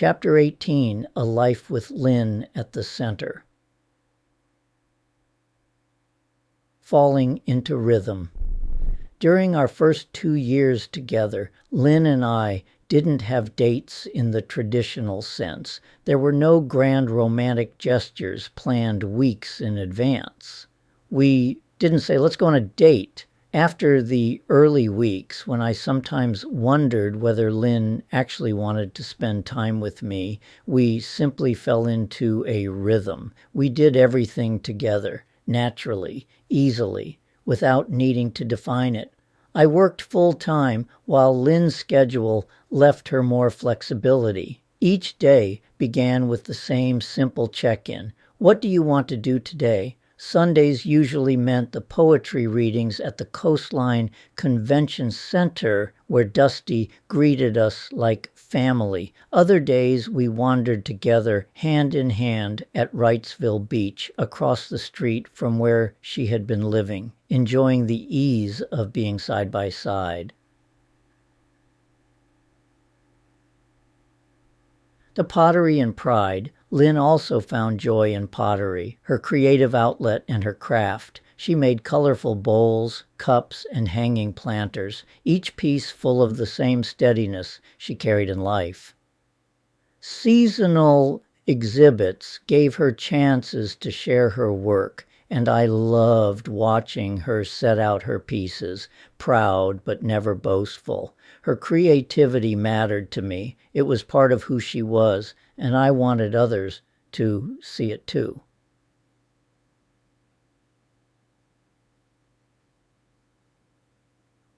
Chapter 18, A Life with Lynn at the Center. Falling into Rhythm. During our first 2 years together, Lynn and I didn't have dates in the traditional sense. There were no grand romantic gestures planned weeks in advance. We didn't say, let's go on a date. After the early weeks, when I sometimes wondered whether Lynn actually wanted to spend time with me, we simply fell into a rhythm. We did everything together, naturally, easily, without needing to define it. I worked full-time while Lynn's schedule left her more flexibility. Each day began with the same simple check-in. What do you want to do today? Sundays usually meant the poetry readings at the Coastline Convention Center, where Dusty greeted us like family. Other days we wandered together hand in hand at Wrightsville Beach, across the street from where she had been living, enjoying the ease of being side by side. The pottery and pride. Lynn also found joy in pottery, her creative outlet and her craft. She made colorful bowls, cups, and hanging planters, each piece full of the same steadiness she carried in life. Seasonal exhibits gave her chances to share her work, and I loved watching her set out her pieces, proud but never boastful. Her creativity mattered to me. It was part of who she was, and I wanted others to see it too.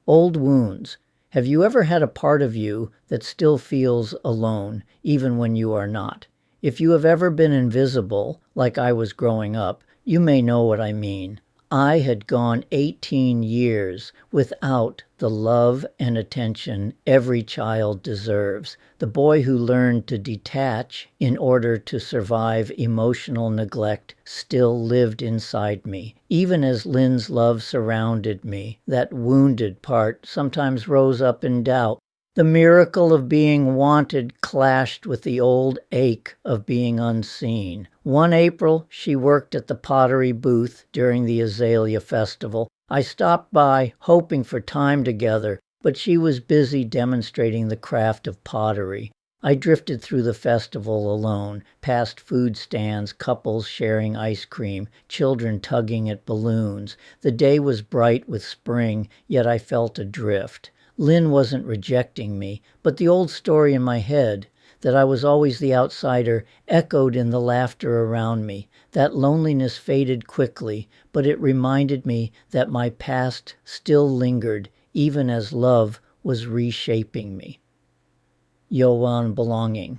Old wounds. Have you ever had a part of you that still feels alone, even when you are not? If you have ever been invisible, like I was growing up, you may know what I mean. I had gone 18 years without the love and attention every child deserves. The boy who learned to detach in order to survive emotional neglect still lived inside me. Even as Lynn's love surrounded me, that wounded part sometimes rose up in doubt. The miracle of being wanted clashed with the old ache of being unseen. One April, she worked at the pottery booth during the Azalea Festival. I stopped by, hoping for time together, but she was busy demonstrating the craft of pottery. I drifted through the festival alone, past food stands, couples sharing ice cream, children tugging at balloons. The day was bright with spring, yet I felt adrift. Lynn wasn't rejecting me, but the old story in my head, that I was always the outsider, echoed in the laughter around me. That loneliness faded quickly, but it reminded me that my past still lingered, even as love was reshaping me. Yoan Belonging.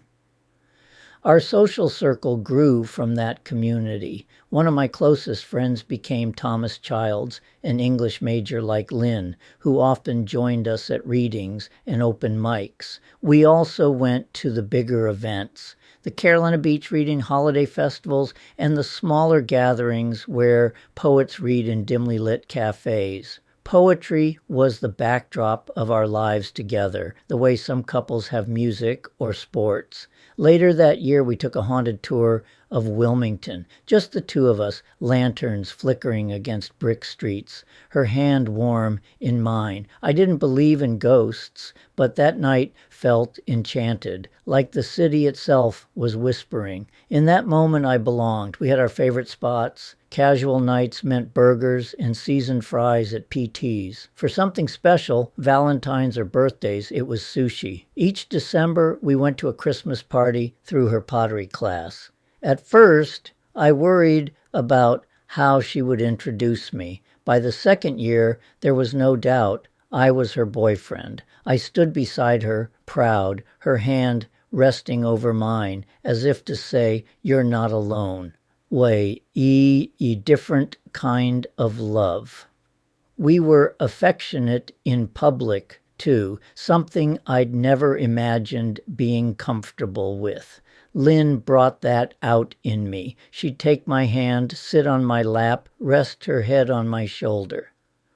Our social circle grew from that community. One of my closest friends became Thomas Childs, an English major like Lynn, who often joined us at readings and open mics. We also went to the bigger events, the Carolina Beach Reading Holiday Festivals, and the smaller gatherings where poets read in dimly lit cafes. Poetry was the backdrop of our lives together, the way some couples have music or sports. Later that year, we took a haunted tour of Wilmington, just the two of us, lanterns flickering against brick streets, her hand warm in mine. I didn't believe in ghosts, but that night felt enchanted, like the city itself was whispering. In that moment, I belonged. We had our favorite spots. Casual nights meant burgers and seasoned fries at PT's. For something special, Valentine's or birthdays, it was sushi. Each December, we went to a Christmas party through her pottery class. At first, I worried about how she would introduce me. By the second year, there was no doubt I was her boyfriend. I stood beside her, proud, her hand resting over mine, as if to say, "You're not alone." Way, ye different kind of love. We were affectionate in public, too, something I'd never imagined being comfortable with. Lynn brought that out in me. She'd take my hand, sit on my lap, rest her head on my shoulder.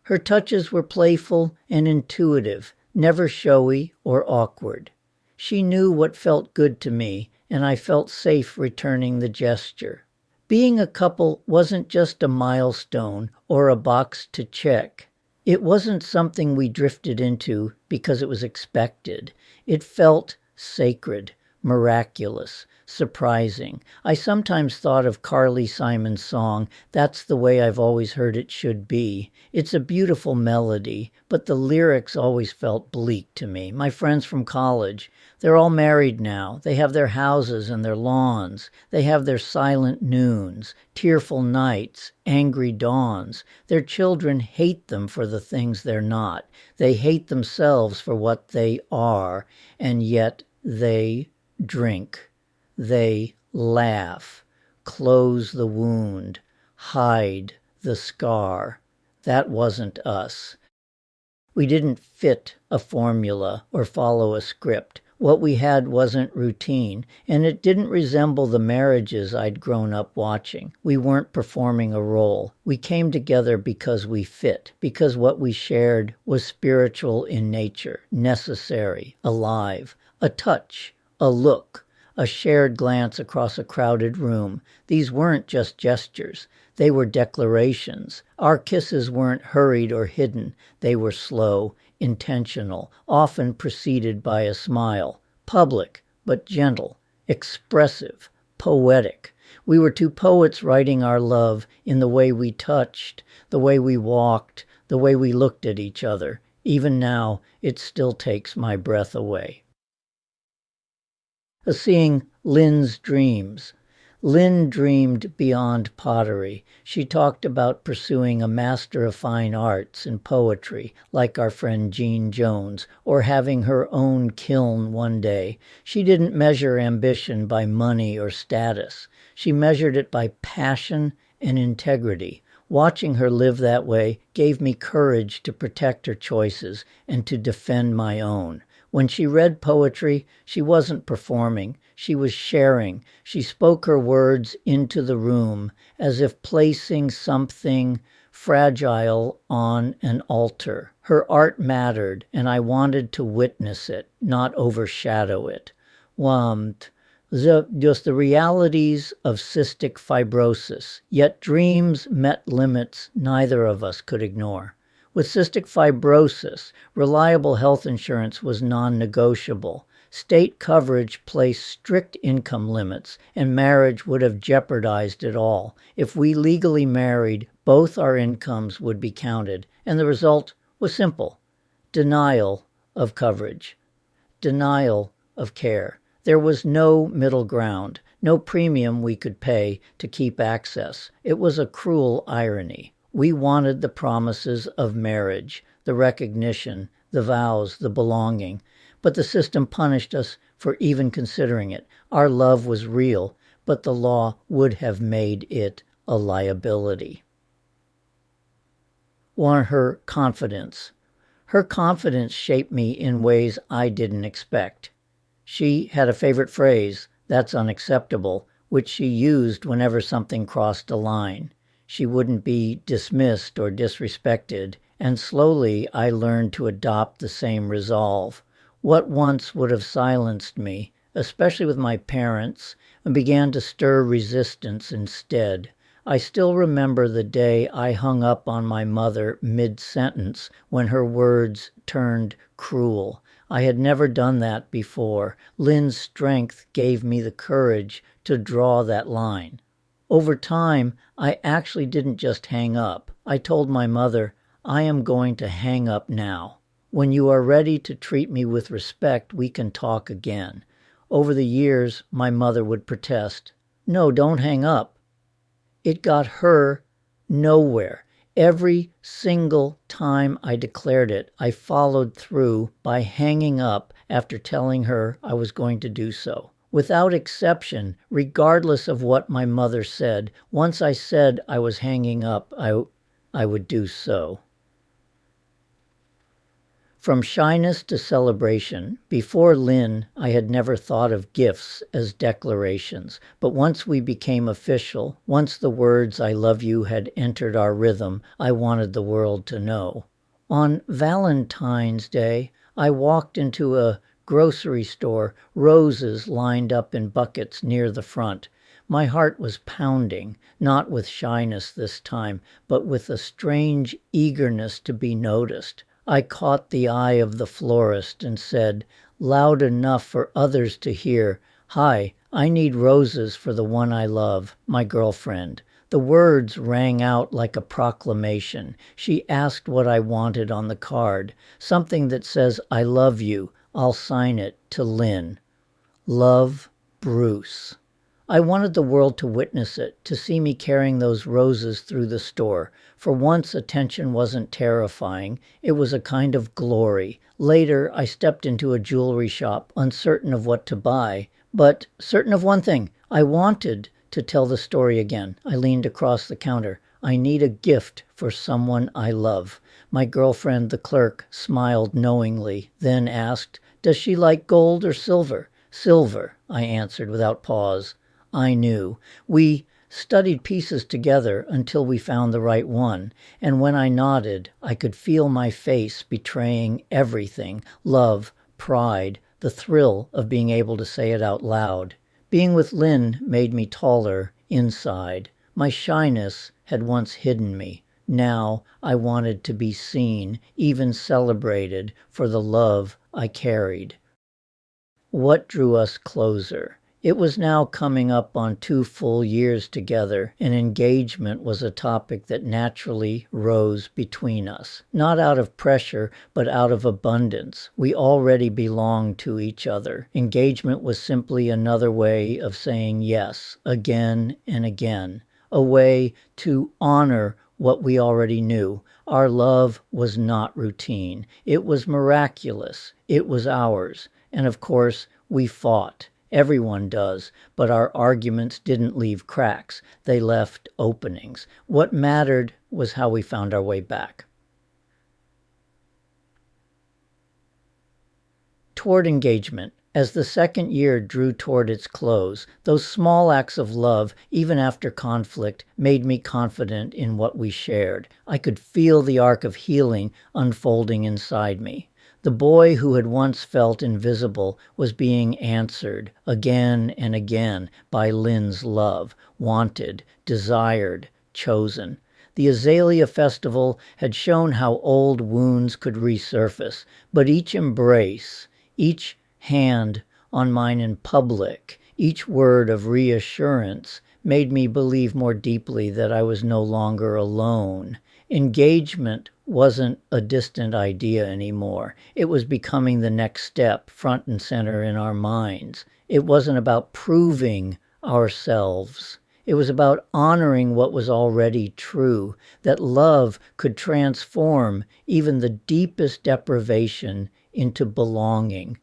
Her touches were playful and intuitive, never showy or awkward. She knew what felt good to me, and I felt safe returning the gesture. Being a couple wasn't just a milestone or a box to check. It wasn't something we drifted into because it was expected. It felt sacred, miraculous, surprising. I sometimes thought of Carly Simon's song, "That's the Way I've Always Heard It Should Be." It's a beautiful melody, but the lyrics always felt bleak to me. My friends from college, they're all married now. They have their houses and their lawns. They have their silent noons, tearful nights, angry dawns. Their children hate them for the things they're not. They hate themselves for what they are, and yet they drink. They laugh, close the wound, hide the scar. That wasn't us. We didn't fit a formula or follow a script. What we had wasn't routine, and it didn't resemble the marriages I'd grown up watching. We weren't performing a role. We came together because we fit, because what we shared was spiritual in nature, necessary, alive. A touch, a look, a shared glance across a crowded room. These weren't just gestures. They were declarations. Our kisses weren't hurried or hidden. They were slow, intentional, often preceded by a smile. Public, but gentle, expressive, poetic. We were two poets writing our love in the way we touched, the way we walked, the way we looked at each other. Even now, it still takes my breath away. Seeing Lynn's dreams. Lynn dreamed beyond pottery. She talked about pursuing a Master of Fine Arts in poetry, like our friend Jean Jones, or having her own kiln one day. She didn't measure ambition by money or status. She measured it by passion and integrity. Watching her live that way gave me courage to protect her choices and to defend my own. When she read poetry, she wasn't performing. She was sharing. She spoke her words into the room as if placing something fragile on an altar. Her art mattered, and I wanted to witness it, not overshadow it. Just the realities of cystic fibrosis, yet dreams met limits neither of us could ignore. With cystic fibrosis, reliable health insurance was non-negotiable. State coverage placed strict income limits, and marriage would have jeopardized it all. If we legally married, both our incomes would be counted, and the result was simple: denial of coverage, denial of care. There was no middle ground, no premium we could pay to keep access. It was a cruel irony. We wanted the promises of marriage, the recognition, the vows, the belonging, but the system punished us for even considering it. Our love was real, but the law would have made it a liability. Her confidence. Her confidence shaped me in ways I didn't expect. She had a favorite phrase, "That's unacceptable," which she used whenever something crossed a line. She wouldn't be dismissed or disrespected, and slowly I learned to adopt the same resolve. What once would have silenced me, especially with my parents, began to stir resistance instead. I still remember the day I hung up on my mother mid-sentence when her words turned cruel. I had never done that before. Lynn's strength gave me the courage to draw that line. Over time, I actually didn't just hang up. I told my mother, "I am going to hang up now. When you are ready to treat me with respect, we can talk again." Over the years, my mother would protest, "No, don't hang up." It got her nowhere. Every single time I declared it, I followed through by hanging up after telling her I was going to do so. Without exception, regardless of what my mother said, once I said I was hanging up, I would do so. From shyness to celebration, before Lynn, I had never thought of gifts as declarations. But once we became official, once the words "I love you" had entered our rhythm, I wanted the world to know. On Valentine's Day, I walked into a grocery store, roses lined up in buckets near the front. My heart was pounding, not with shyness this time, but with a strange eagerness to be noticed. I caught the eye of the florist and said, loud enough for others to hear, "Hi, I need roses for the one I love, my girlfriend." The words rang out like a proclamation. She asked what I wanted on the card, something that says, "I love you. I'll sign it to Lynn. Love, Bruce." I wanted the world to witness it, to see me carrying those roses through the store. For once, attention wasn't terrifying. It was a kind of glory. Later, I stepped into a jewelry shop, uncertain of what to buy, but certain of one thing. I wanted to tell the story again. I leaned across the counter. "I need a gift for someone I love." My girlfriend, the clerk, smiled knowingly, then asked, "Does she like gold or silver?" "Silver," I answered without pause. I knew. We studied pieces together until we found the right one, and when I nodded, I could feel my face betraying everything: love, pride, the thrill of being able to say it out loud. Being with Lynn made me taller inside. My shyness had once hidden me. Now I wanted to be seen, even celebrated, for the love I carried. What drew us closer? It was now coming up on 2 full years together, and engagement was a topic that naturally rose between us. Not out of pressure, but out of abundance. We already belonged to each other. Engagement was simply another way of saying yes, again and again. A way to honor what we already knew. Our love was not routine. It was miraculous. It was ours. And of course, we fought. Everyone does, but our arguments didn't leave cracks. They left openings. What mattered was how we found our way back. Toward engagement. As the second year drew toward its close, those small acts of love, even after conflict, made me confident in what we shared. I could feel the arc of healing unfolding inside me. The boy who had once felt invisible was being answered again and again by Lynn's love, wanted, desired, chosen. The Azalea Festival had shown how old wounds could resurface, but each embrace, each hand on mine in public, each word of reassurance made me believe more deeply that I was no longer alone. Engagement wasn't a distant idea anymore. It was becoming the next step, front and center in our minds. It wasn't about proving ourselves. It was about honoring what was already true, that love could transform even the deepest deprivation into belonging.